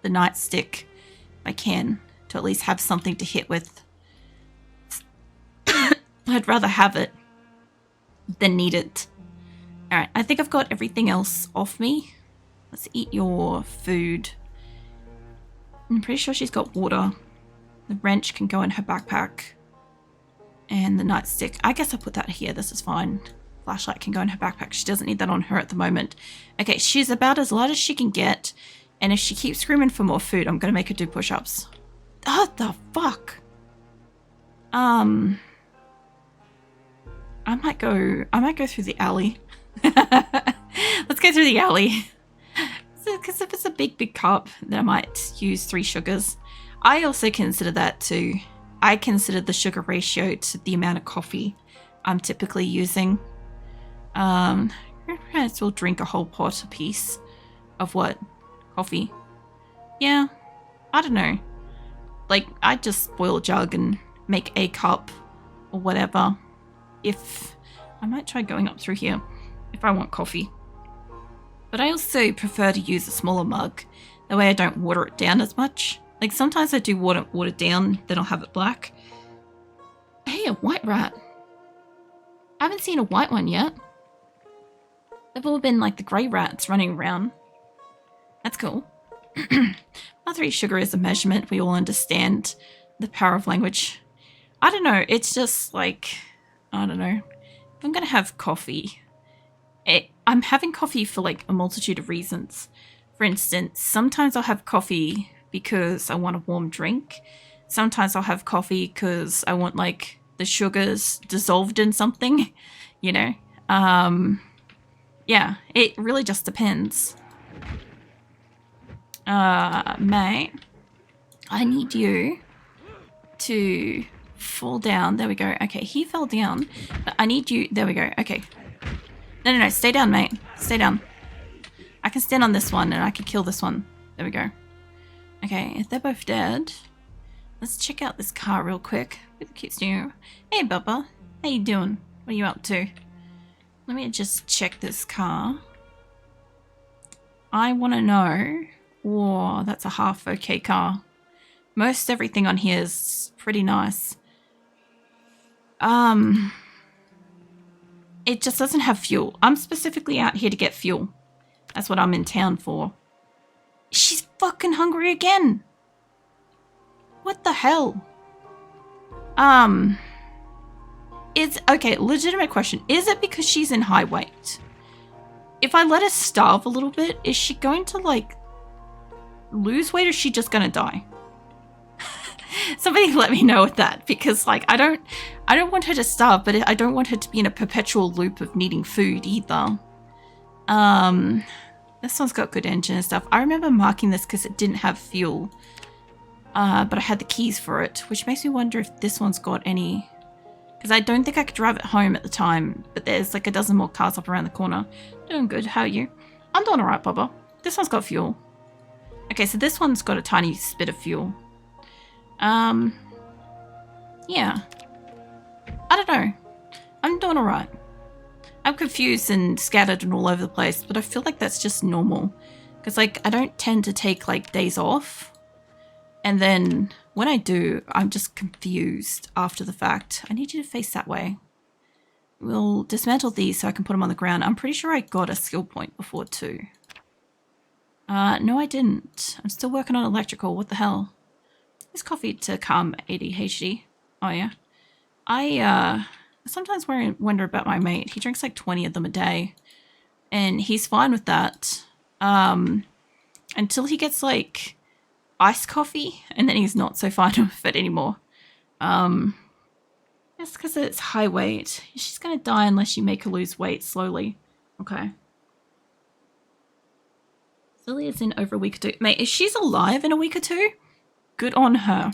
the nightstick if I can, to at least have something to hit with. I'd rather have it than need it. Alright, I think I've got everything else off me. Let's eat your food. I'm pretty sure she's got water. The wrench can go in her backpack. And the nightstick. I guess I'll put that here. This is fine. Flashlight can go in her backpack. She doesn't need that on her at the moment. Okay, she's about as light as she can get. And if she keeps screaming for more food, I'm going to make her do push-ups. What the fuck? I might go through the alley. Let's go through the alley. Because if it's a big cup, then I might use 3 sugars. I also consider that too. I consider the sugar ratio to the amount of coffee I'm typically using. Perhaps we'll drink a whole pot apiece of what? Coffee. Yeah, I don't know. Like, I just boil a jug and make a cup or whatever. I might try going up through here if I want coffee. But I also prefer to use a smaller mug. That way I don't water it down as much. Like, sometimes I do water down, then I'll have it black. Hey, a white rat. I haven't seen a white one yet. They've all been like the grey rats running around. That's cool. R3 sugar is a measurement. We all understand the power of language. I don't know. It's just like, I don't know. If I'm going to have coffee, I'm having coffee for like a multitude of reasons. For instance, sometimes I'll have coffee because I want a warm drink. Sometimes I'll have coffee because I want like the sugars dissolved in something, you know? Yeah, it really just depends. Mate, I need you to fall down. There we go. Okay, he fell down, but I need you. There we go. Okay. No. Stay down, mate. Stay down. I can stand on this one and I can kill this one. There we go. Okay, if they're both dead, let's check out this car real quick. With the cute steering. Hey, Bubba. How you doing? What are you up to? Let me just check this car. I want to know. Whoa, that's a half okay car. Most everything on here is pretty nice. It just doesn't have fuel. I'm specifically out here to get fuel. That's what I'm in town for. She's fucking hungry again. What the hell? Okay, legitimate question. Is it because she's in high weight? If I let her starve a little bit, is she going to like lose weight or is she just gonna die? Somebody let me know with that, because like I don't want her to starve, but I don't want her to be in a perpetual loop of needing food either. This one's got good engine and stuff. I remember marking this because it didn't have fuel, but I had the keys for it, which makes me wonder if this one's got any, because I don't think I could drive it home at the time, but there's like a dozen more cars up around the corner. Doing good. How are you? I'm doing alright, Bubba. This one's got fuel. Okay, so this one's got a tiny bit of fuel. Yeah. I don't know. I'm doing alright. I'm confused and scattered and all over the place, but I feel like that's just normal. Because, like, I don't tend to take, like, days off. And then when I do, I'm just confused after the fact. I need you to face that way. We'll dismantle these so I can put them on the ground. I'm pretty sure I got a skill point before, too. No, I didn't. I'm still working on electrical. What the hell? This coffee to calm ADHD. Oh, yeah. I sometimes wonder about my mate. He drinks like 20 of them a day. And he's fine with that. Until he gets like iced coffee. And then he's not so fine with it anymore. That's because it's high weight. She's going to die unless you make her lose weight slowly. Okay. Celia's in over a week or two. Mate, if she's alive in a week or two, good on her.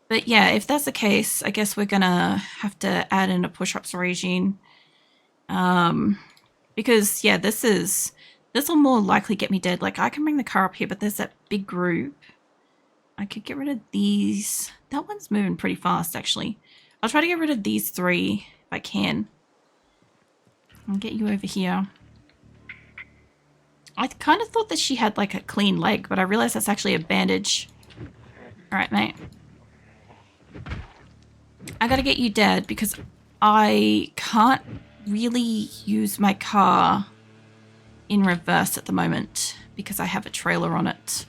But yeah, if that's the case, I guess we're gonna have to add in a push-ups regime. Because yeah, this will more likely get me dead. Like I can bring the car up here, but there's that big group. I could get rid of these. That one's moving pretty fast, actually. I'll try to get rid of these 3 if I can. I'll get you over here. I kind of thought that she had like a clean leg, but I realized that's actually a bandage. All right, mate. I gotta get you dead because I can't really use my car in reverse at the moment because I have a trailer on it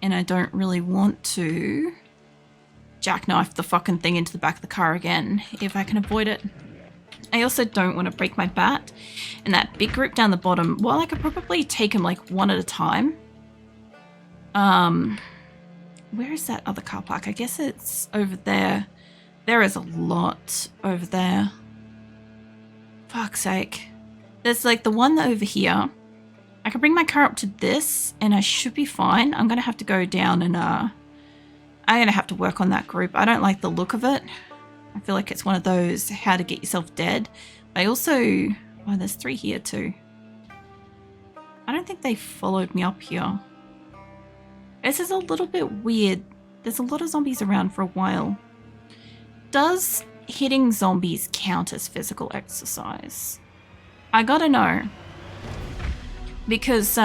and I don't really want to jackknife the fucking thing into the back of the car again if I can avoid it. I also don't want to break my bat. And that big group down the bottom, well, I could probably take them like one at a time. Where is that other car park? I guess it's over there. There is a lot over there. Fuck's sake. There's like the one over here. I can bring my car up to this and I should be fine. I'm going to have to go down and I'm going to have to work on that group. I don't like the look of it. I feel like it's one of those how to get yourself dead. I also... Oh, there's 3 here too. I don't think they followed me up here. This is a little bit weird. There's a lot of zombies around for a while. Does hitting zombies count as physical exercise? I gotta know. Because,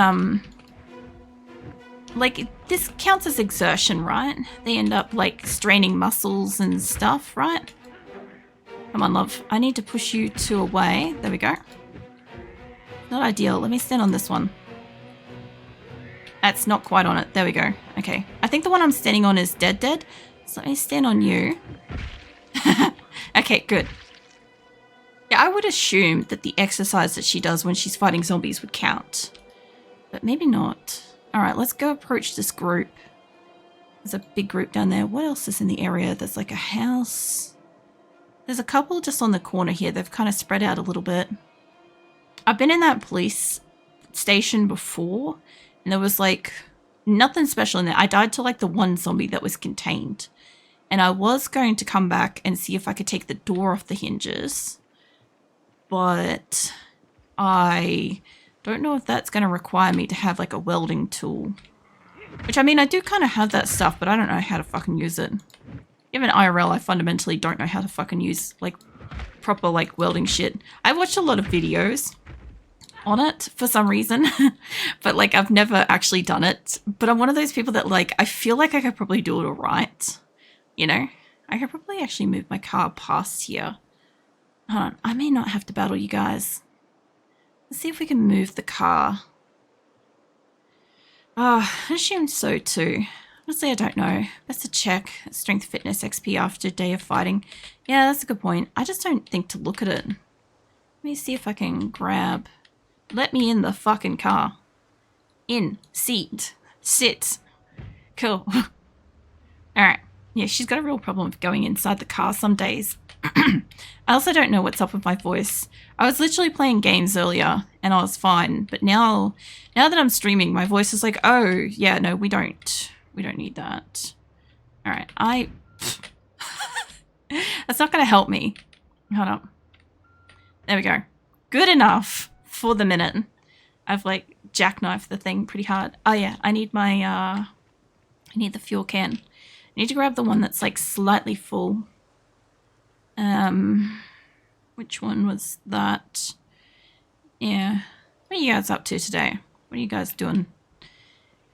like, this counts as exertion, right? They end up, like, straining muscles and stuff, right? Come on, love. I need to push you 2 away. There we go. Not ideal. Let me stand on this one. That's not quite on it. There we go. Okay. I think the one I'm standing on is dead. So let me stand on you. Okay, good. Yeah, I would assume that the exercise that she does when she's fighting zombies would count. But maybe not. Alright, let's go approach this group. There's a big group down there. What else is in the area? There's like a house. There's a couple just on the corner here. They've kind of spread out a little bit. I've been in that police station before. And there was like nothing special in there. I died to like the one zombie that was contained. And I was going to come back and see if I could take the door off the hinges. But I don't know if that's going to require me to have like a welding tool. Which, I mean, I do kind of have that stuff, but I don't know how to fucking use it. Even IRL, I fundamentally don't know how to fucking use like proper like welding shit. I've watched a lot of videos on it for some reason, but like I've never actually done it. But I'm one of those people that like, I feel like I could probably do it all right. You know, I could probably actually move my car past here. Hold on, I may not have to battle you guys. Let's see if we can move the car. I assume so too. Honestly, I don't know. Best to check strength fitness XP after a day of fighting. Yeah, that's a good point. I just don't think to look at it. Let me see if I can grab... Let me in the fucking car. In. Seat. Sit. Cool. Alright. Yeah, she's got a real problem with going inside the car some days. I also don't know what's up with my voice. I was literally playing games earlier and I was fine. But now that I'm streaming, my voice is like, oh, yeah, no, we don't need that. Alright, That's not going to help me. Hold up. There we go. Good enough for the minute. I've like jackknifed the thing pretty hard. Oh yeah, I need my, I need the fuel can. I need to grab the one that's like slightly full. Which one was that? Yeah. What are you guys up to today? What are you guys doing?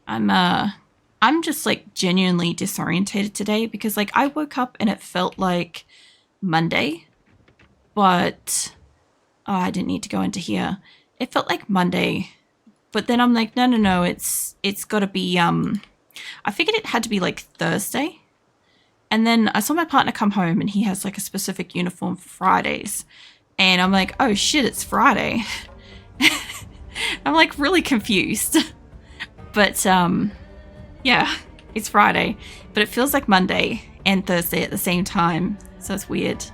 I'm just like genuinely disorientated today because like I woke up and it felt like Monday, but I didn't need to go into here. It felt like Monday, but then I'm like, no, it's got to be, I figured it had to be like Thursday. And then I saw my partner come home and he has like a specific uniform for Fridays. And I'm like, oh shit, it's Friday. I'm like really confused. But yeah, it's Friday. But it feels like Monday and Thursday at the same time. So it's weird.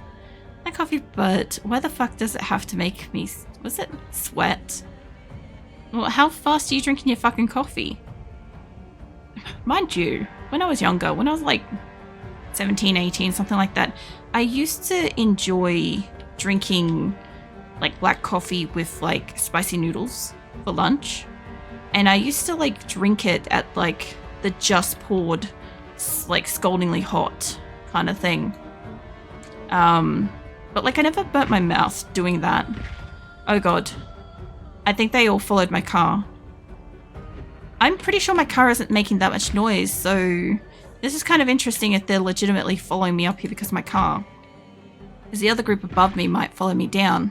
My coffee, but why the fuck does it have to make me, was it sweat? Well, how fast are you drinking your fucking coffee? Mind you, when I was younger, when I was like 17, 18, something like that, I used to enjoy drinking like black coffee with like spicy noodles for lunch. And I used to like drink it at like the just poured, like scaldingly hot kind of thing. But like I never burnt my mouth doing that. Oh god. I think they all followed my car. I'm pretty sure my car isn't making that much noise, so this is kind of interesting if they're legitimately following me up here because of my car. Because the other group above me might follow me down.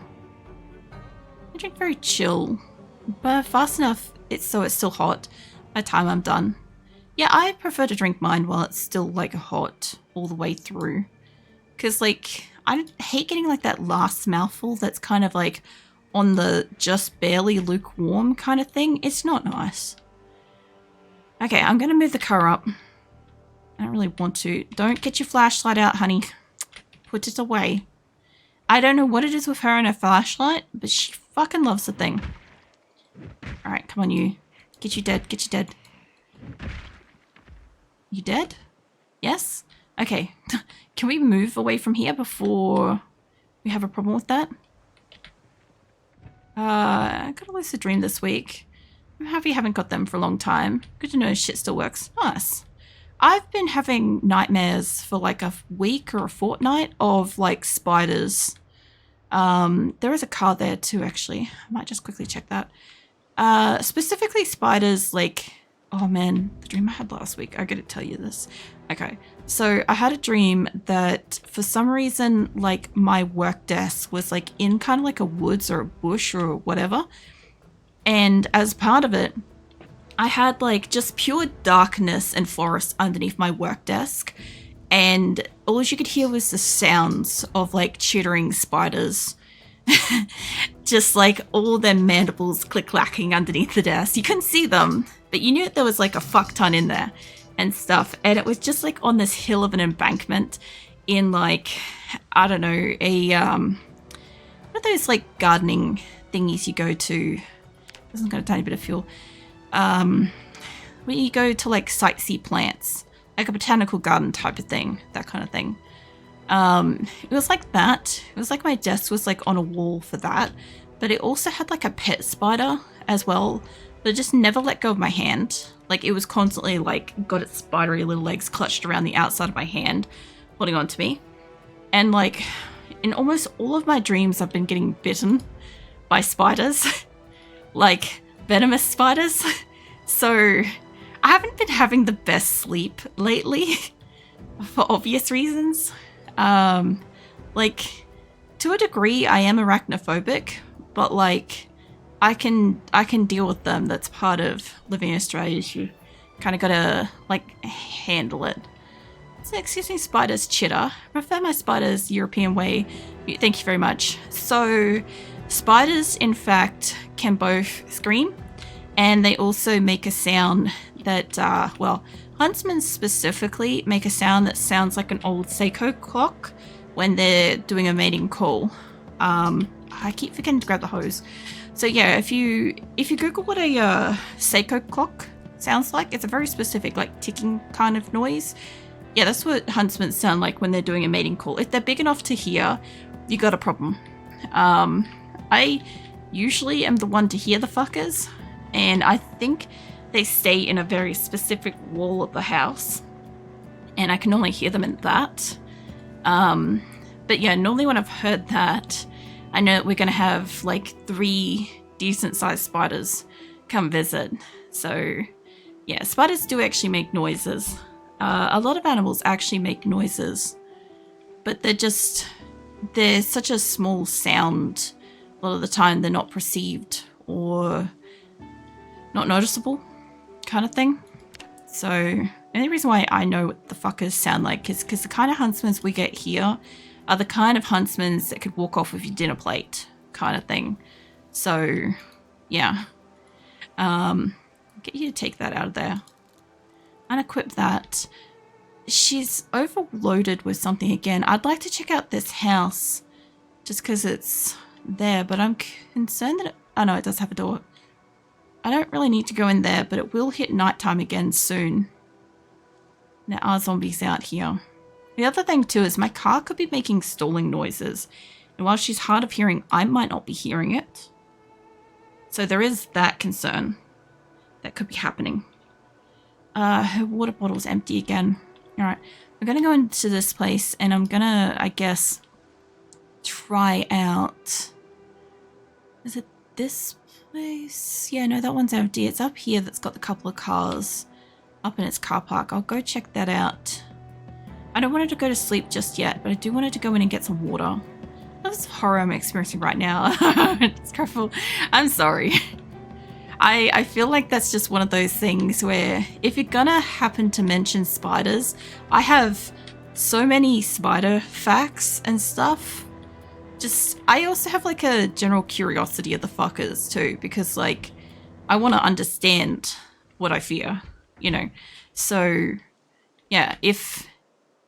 I drink very chill, but fast enough so it's still hot by the time I'm done. Yeah, I prefer to drink mine while it's still like hot all the way through. Because like, I hate getting like that last mouthful that's kind of like on the just barely lukewarm kind of thing. It's not nice. Okay, I'm going to move the car up. I don't really want to. Don't get your flashlight out, honey. Put it away. I don't know what it is with her and her flashlight, but she fucking loves the thing. Alright, come on you. Get you dead, get you dead. You dead? Yes? Okay. Can we move away from here before we have a problem with that? I got a lucid dream this week. I'm happy I haven't got them for a long time. Good to know shit still works. Nice. I've been having nightmares for like a week or a fortnight of like spiders. There is a car there too, actually. I might just quickly check that. Specifically spiders, like, oh man, the dream I had last week. I gotta tell you this. Okay, so I had a dream that for some reason, like my work desk was like in kind of like a woods or a bush or whatever. And as part of it, I had like just pure darkness and forest underneath my work desk, and all you could hear was the sounds of like chittering spiders. Just like all their mandibles click-clacking underneath the desk. You couldn't see them, but you knew that there was like a fuck ton in there and stuff. And it was just like on this hill of an embankment in like, I don't know, one of those like gardening thingies you go to. Doesn't got a tiny bit of fuel. When you go to like sightsee plants, like a botanical garden type of thing, that kind of thing. It was like that. It was like my desk was like on a wall for that, but it also had like a pet spider as well, but it just never let go of my hand. Like it was constantly like got its spidery little legs clutched around the outside of my hand, holding on to me. And like in almost all of my dreams, I've been getting bitten by spiders, like venomous spiders. So I haven't been having the best sleep lately for obvious reasons. Like to a degree I am arachnophobic, but like I can deal with them. That's part of living in Australia. You kind of gotta like handle it. So excuse me, spiders chitter. I prefer my spiders European way. Thank you very much. So spiders in fact can both scream, and they also make a sound that well, huntsmen specifically make a sound that sounds like an old Seiko clock when they're doing a mating call. I keep forgetting to grab the hose. So yeah, if you Google what a Seiko clock sounds like, it's a very specific like ticking kind of noise. Yeah, that's what huntsmen sound like when they're doing a mating call. If they're big enough to hear, you got a problem. I usually am the one to hear the fuckers, and I think they stay in a very specific wall of the house, and I can only hear them in that. But yeah, normally when I've heard that, I know that we're going to have like 3 decent sized spiders come visit. So yeah, spiders do actually make noises. A lot of animals actually make noises, but they're such a small sound. A lot of the time they're not perceived or not noticeable kind of thing. So the only reason why I know what the fuckers sound like is because the kind of huntsmen we get here are the kind of huntsmen that could walk off with your dinner plate kind of thing. So yeah, get you to take that out of there. Unequip that. She's overloaded with something again. I'd like to check out this house just because it's there, but I'm concerned that oh no, it does have a door. I don't really need to go in there, but it will hit nighttime again soon. There are zombies out here. The other thing too is my car could be making stalling noises, and while she's hard of hearing, I might not be hearing it. So there is that concern that could be happening. Her water bottle's empty again. Alright, we're gonna go into this place, and I'm gonna, I guess, try out... Is it this place. Yeah, no, that one's empty. It's up here that's got the couple of cars up in its car park. I'll go check that out. I don't want it to go to sleep just yet, but I do want it to go in and get some water. That's horror I'm experiencing right now. It's dreadful. I'm sorry. I feel like that's just one of those things where if you're gonna happen to mention spiders, I have so many spider facts and stuff. Just, I also have like a general curiosity of the fuckers too, because like, I want to understand what I fear, you know? So, yeah, if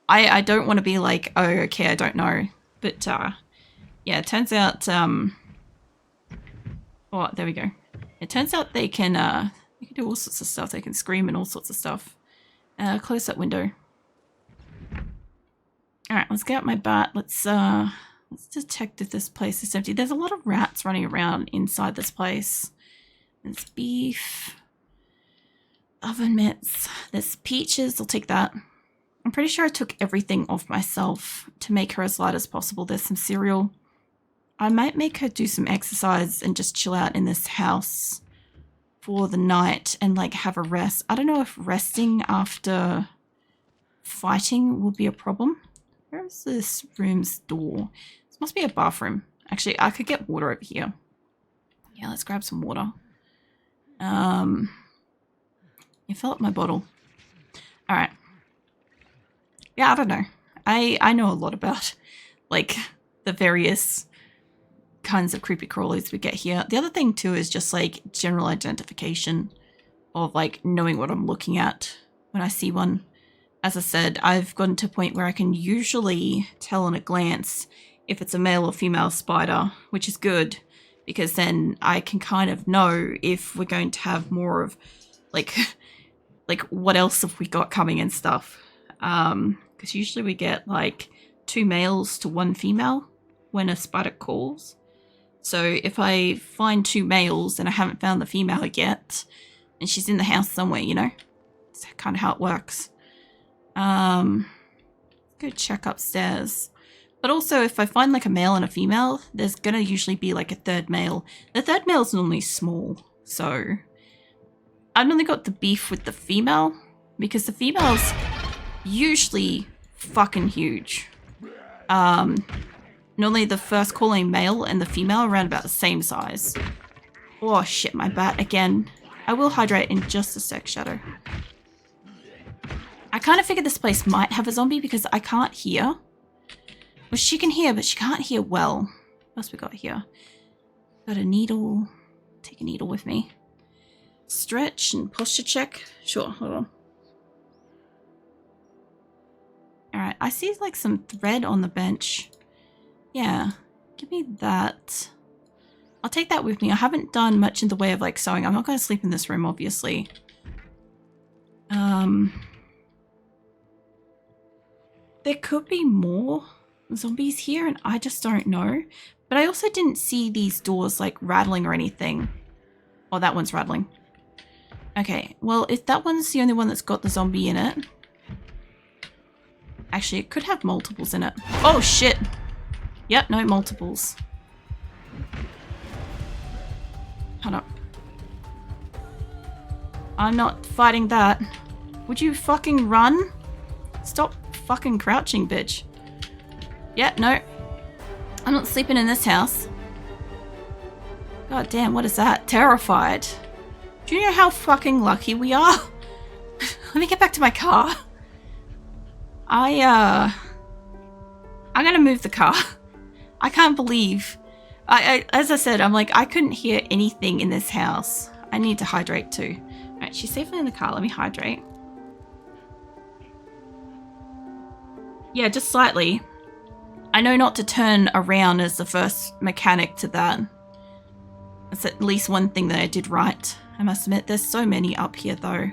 I don't want to be like, oh, okay, I don't know. But, yeah, it turns out, oh, there we go. It turns out they can do all sorts of stuff. They can scream and all sorts of stuff. Close that window. All right, let's get out my bat. Let's detect if this place is empty. There's a lot of rats running around inside this place. There's beef. Oven mitts. There's peaches. I'll take that. I'm pretty sure I took everything off myself to make her as light as possible. There's some cereal. I might make her do some exercise and just chill out in this house for the night and like have a rest. I don't know if resting after fighting will be a problem. Where's this room's door? This must be a bathroom. Actually, I could get water over here. Yeah, let's grab some water. You fill up my bottle. All right. Yeah, I don't know. I know a lot about like the various kinds of creepy crawlies we get here. The other thing too is just like general identification of like knowing what I'm looking at when I see one. As I said, I've gotten to a point where I can usually tell in a glance if it's a male or female spider, which is good because then I can kind of know if we're going to have more of like what else have we got coming and stuff. Because usually we get like 2 males to 1 female when a spider calls. So if I find 2 males and I haven't found the female yet, and she's in the house somewhere, you know, that's kind of how it works. Go check upstairs. But also if I find like a male and a female, there's gonna usually be like a 3rd male. The 3rd male is normally small, so I've only got the beef with the female because the female's usually fucking huge. Normally the first calling male and the female are around about the same size. Oh shit, my bat again. I will hydrate in just a sec, Shadow. I kind of figured this place might have a zombie because I can't hear. Well, she can hear, but she can't hear well. What else we got here? Got a needle. Take a needle with me. Stretch and posture check. Sure, hold on. Alright, I see like some thread on the bench. Yeah, give me that. I'll take that with me. I haven't done much in the way of like sewing. I'm not going to sleep in this room, obviously. There could be more zombies here and I just don't know. But I also didn't see these doors like rattling or anything. Oh, that one's rattling. Okay, well, if that one's the only one that's got the zombie in it. Actually, it could have multiples in it. Oh, shit. Yep, no multiples. Hold up. I'm not fighting that. Would you fucking run? Stop fucking crouching, bitch. Yeah, no. I'm not sleeping in this house. God damn, what is that? Terrified. Do you know how fucking lucky we are? Let me get back to my car. I'm gonna move the car. I can't believe. As I said, I'm like, I couldn't hear anything in this house. I need to hydrate too. Alright, she's safely in the car. Let me hydrate. Yeah, just slightly. I know not to turn around as the first mechanic to that. That's at least one thing that I did right. I must admit, there's so many up here though.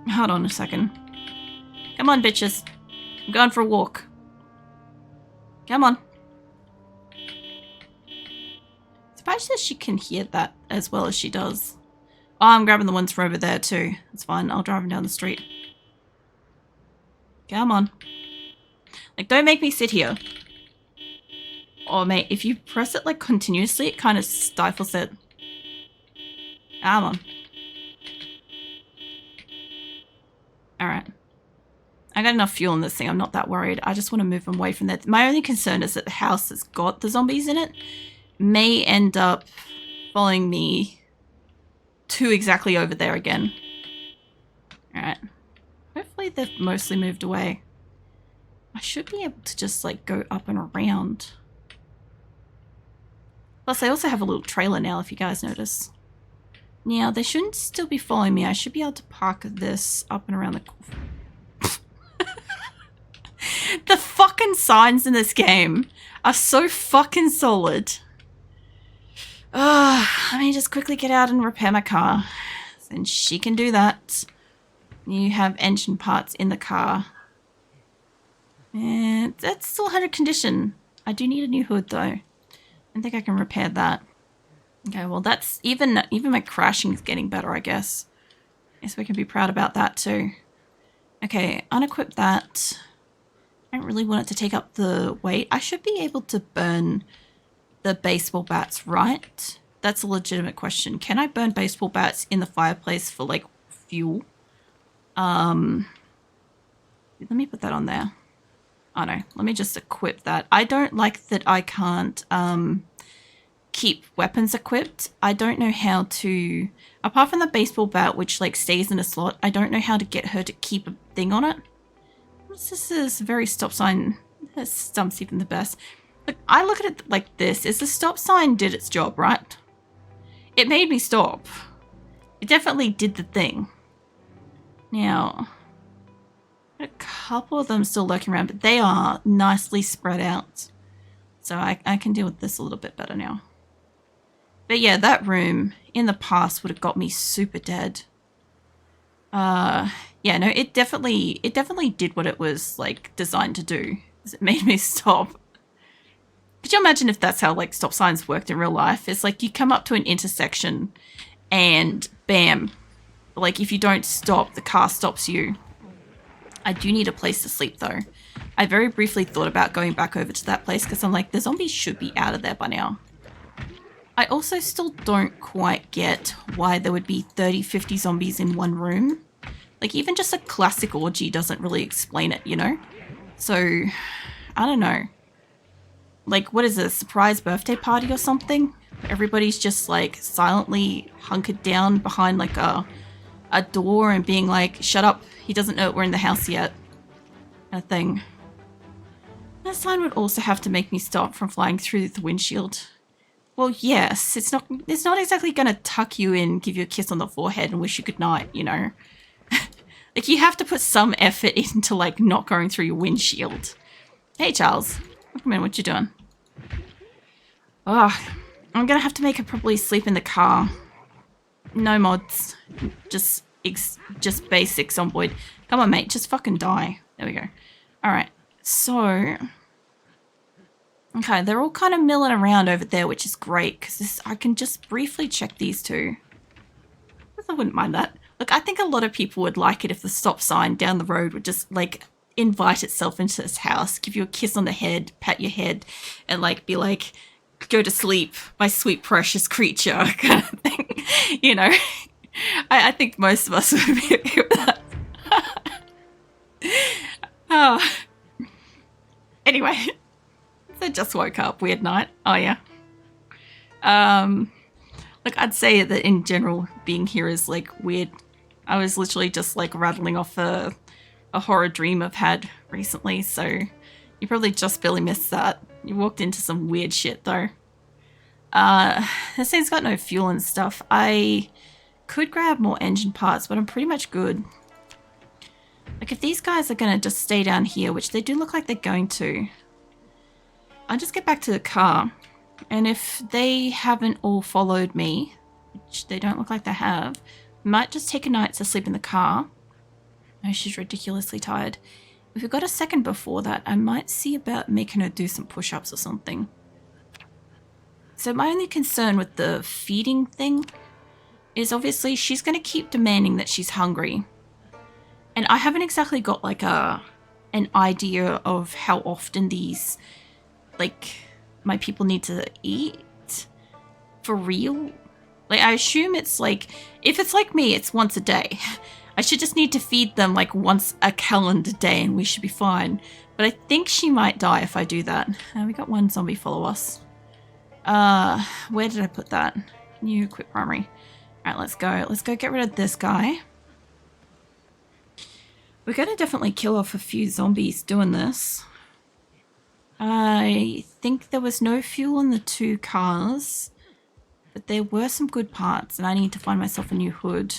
Hold on a second. Come on, bitches. I'm going for a walk. Come on. Surprised that she can hear that as well as she does. Oh, I'm grabbing the ones from over there too. It's fine. I'll drive them down the street. Come on. Like, don't make me sit here. Oh, mate, if you press it, like, continuously, it kind of stifles it. Come on. Alright. I got enough fuel in this thing. I'm not that worried. I just want to move away from that. My only concern is that the house that's got the zombies in it may end up following me to exactly over there again. Alright. Hopefully they've mostly moved away. I should be able to just like go up and around. Plus I also have a little trailer now if you guys notice. Now they shouldn't still be following me. I should be able to park this up and around the The fucking signs in this game are so fucking solid. Let me just quickly get out and repair my car. And she can do that. You have engine parts in the car. And that's still 100 condition. I do need a new hood though. I think I can repair that. Okay, well that's even my crashing is getting better, I guess. Yes, we can be proud about that too. Okay, unequip that. I don't really want it to take up the weight. I should be able to burn the baseball bats, right? That's a legitimate question. Can I burn baseball bats in the fireplace for like fuel? Let me put that on there. Oh no, let me just equip that. I don't like that I can't keep weapons equipped. I don't know how to, apart from the baseball bat which like stays in a slot, I don't know how to get her to keep a thing on it. This is very stop sign. This stump's even the best. Look, I look at it like this. Is the stop sign did its job, right? It made me stop. It definitely did the thing. Now, a couple of them still lurking around, but they are nicely spread out. So I can deal with this a little bit better now. But yeah, that room in the past would have got me super dead. Yeah, no, it definitely did what it was like designed to do. It made me stop. Could you imagine if that's how like stop signs worked in real life? It's like you come up to an intersection and bam, like if you don't stop, the car stops you. I do need a place to sleep though. I very briefly thought about going back over to that place because I'm like, the zombies should be out of there by now. I also still don't quite get why there would be 30, 50 zombies in one room. Like even just a classic orgy doesn't really explain it, you know? So, I don't know. Like, what is it, a surprise birthday party or something? Everybody's just like silently hunkered down behind like a door and being like, shut up, he doesn't know we're in the house yet. Kind of thing. That sign would also have to make me stop from flying through the windshield. Well, yes, it's not exactly gonna tuck you in, give you a kiss on the forehead and wish you good night, you know? Like, you have to put some effort into, like, not going through your windshield. Hey, Charles. Come in, what you doing? Oh, I'm gonna have to make her probably sleep in the car. No mods. Just basic Zomboid. Come on, mate, just fucking die. There we go. Alright, so... Okay, they're all kind of milling around over there, which is great, because I can just briefly check these two. I wouldn't mind that. Look, I think a lot of people would like it if the stop sign down the road would just, like, invite itself into this house, give you a kiss on the head, pat your head, and, like, be like, go to sleep, my sweet precious creature, kind of thing. You know? I think most of us would be okay with that. Oh. Anyway. I just woke up. Weird night. Oh, yeah. Look, I'd say that in general, being here is, like, weird. I was literally just, like, rattling off a horror dream I've had recently, so you probably just barely missed that. You walked into some weird shit, though. This thing's got no fuel and stuff. I could grab more engine parts, but I'm pretty much good. Like, if these guys are going to just stay down here, which they do look like they're going to, I'll just get back to the car. And if they haven't all followed me, which they don't look like they have, might just take a night to sleep in the car. Oh, she's ridiculously tired. If we've got a second before that, I might see about making her do some push-ups or something. So my only concern with the feeding thing is obviously she's going to keep demanding that she's hungry. And I haven't exactly got like an idea of how often these, like, my people need to eat for real. Like, I assume it's like, if it's like me, it's once a day. I should just need to feed them like once a calendar day and we should be fine. But I think she might die if I do that. We got one zombie follow us. Where did I put that? New equip primary. Alright, let's go. Let's go get rid of this guy. We're going to definitely kill off a few zombies doing this. I think there was no fuel in the 2 cars, but there were some good parts, and I need to find myself a new hood.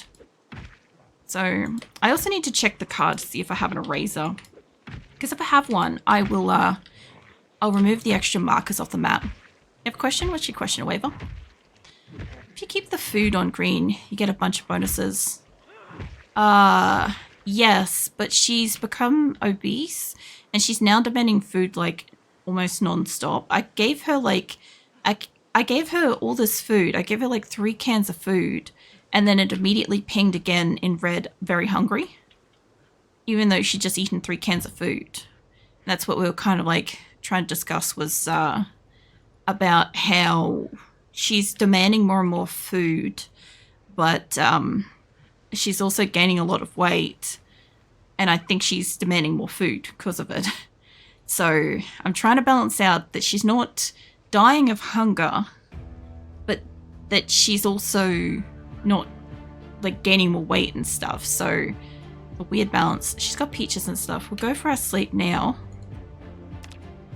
So I also need to check the car to see if I have an eraser, because if I have one, I will I'll remove the extra markers off the map. You have a question? What's your question, Waiver? If you keep the food on green, you get a bunch of bonuses. Yes, but she's become obese and she's now demanding food like almost non-stop. I gave her like, I gave her all this food. I gave her like 3 cans of food and then it immediately pinged again in red, very hungry. Even though she'd just eaten 3 cans of food. And that's what we were kind of like trying to discuss was about how she's demanding more and more food, but she's also gaining a lot of weight, and I think she's demanding more food because of it. So I'm trying to balance out that she's not dying of hunger, but that she's also not like gaining more weight and stuff. So a weird balance. She's got peaches and stuff. We'll go for our sleep now.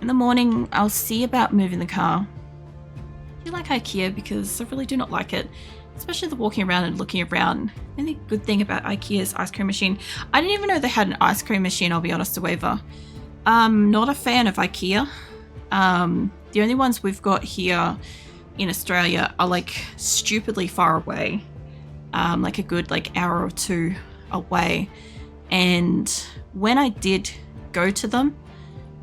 In the morning, I'll see about moving the car. I do like IKEA because I really do not like it. Especially the walking around and looking around. And the good thing about IKEA's ice cream machine, I didn't even know they had an ice cream machine, I'll be honest, Waiver. Not a fan of IKEA. The only ones we've got here in Australia are like stupidly far away. Like a good like hour or 2 away. And when I did go to them,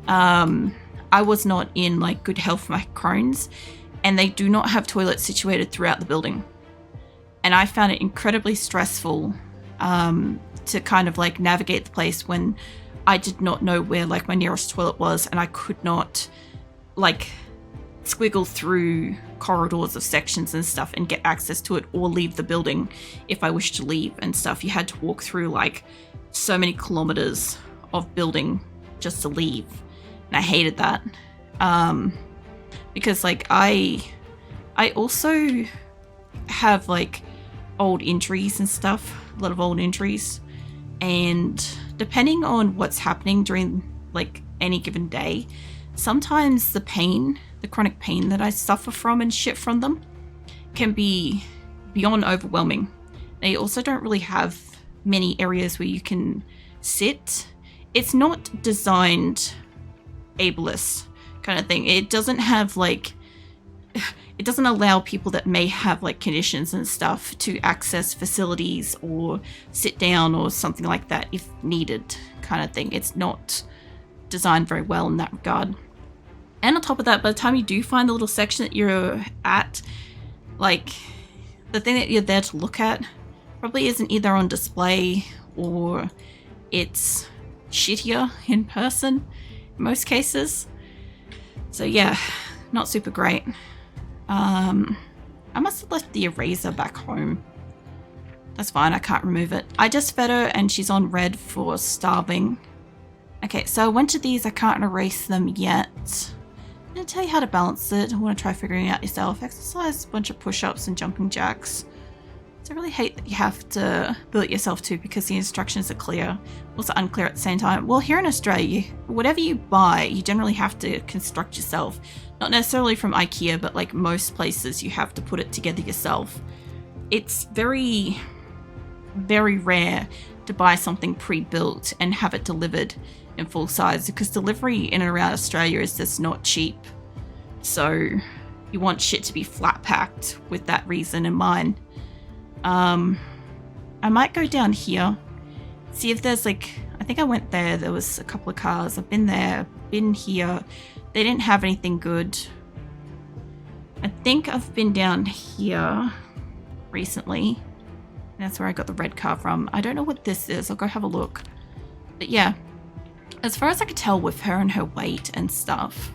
I was not in like good health for my Crohn's, and they do not have toilets situated throughout the building. And I found it incredibly stressful to kind of like navigate the place when I did not know where like my nearest toilet was, and I could not like squiggle through corridors of sections and stuff and get access to it or leave the building if I wished to leave and stuff. You had to walk through like so many kilometers of building just to leave. And I hated that. Because like I also have like old injuries and stuff, a lot of old injuries, and depending on what's happening during like any given day, sometimes the pain, the chronic pain that I suffer from and shit from them can be beyond overwhelming. They also don't really have many areas where you can sit. It's not designed ableist kind of thing. It doesn't have like, it doesn't allow people that may have like conditions and stuff to access facilities or sit down or something like that if needed kind of thing. It's not designed very well in that regard. And on top of that, by the time you do find the little section that you're at, like the thing that you're there to look at probably isn't either on display or it's shittier in person in most cases. So yeah, not super great. I must have left the eraser back home. That's fine, I can't remove it. I just fed her and she's on red for starving. Okay, so I went to these, I can't erase them yet. I'm going to tell you how to balance it. I want to try figuring it out yourself. Exercise a bunch of push-ups and jumping jacks. So I really hate that you have to build it yourself too because the instructions are clear, also unclear at the same time. Well, here in Australia, whatever you buy, you generally have to construct yourself. Not necessarily from IKEA, but like most places you have to put it together yourself. It's very, very rare to buy something pre-built and have it delivered in full size because delivery in and around Australia is just not cheap. So you want shit to be flat packed with that reason in mind. I might go down here, see if there's like, I think I went there, there was a couple of cars. I've been there, been here. They didn't have anything good. I think I've been down here recently. That's where I got the red car from. I don't know what this is. I'll go have a look. But yeah, as far as I could tell with her and her weight and stuff,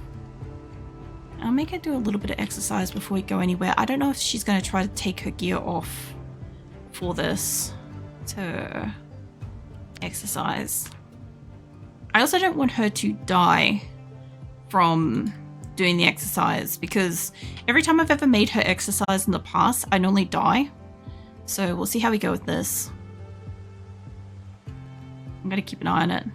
I'll make her do a little bit of exercise before we go anywhere. I don't know if she's going to try to take her gear off for this to exercise. I also don't want her to die from doing the exercise, because every time I've ever made her exercise in the past, I normally die. So we'll see how we go with this. I'm going to keep an eye on it.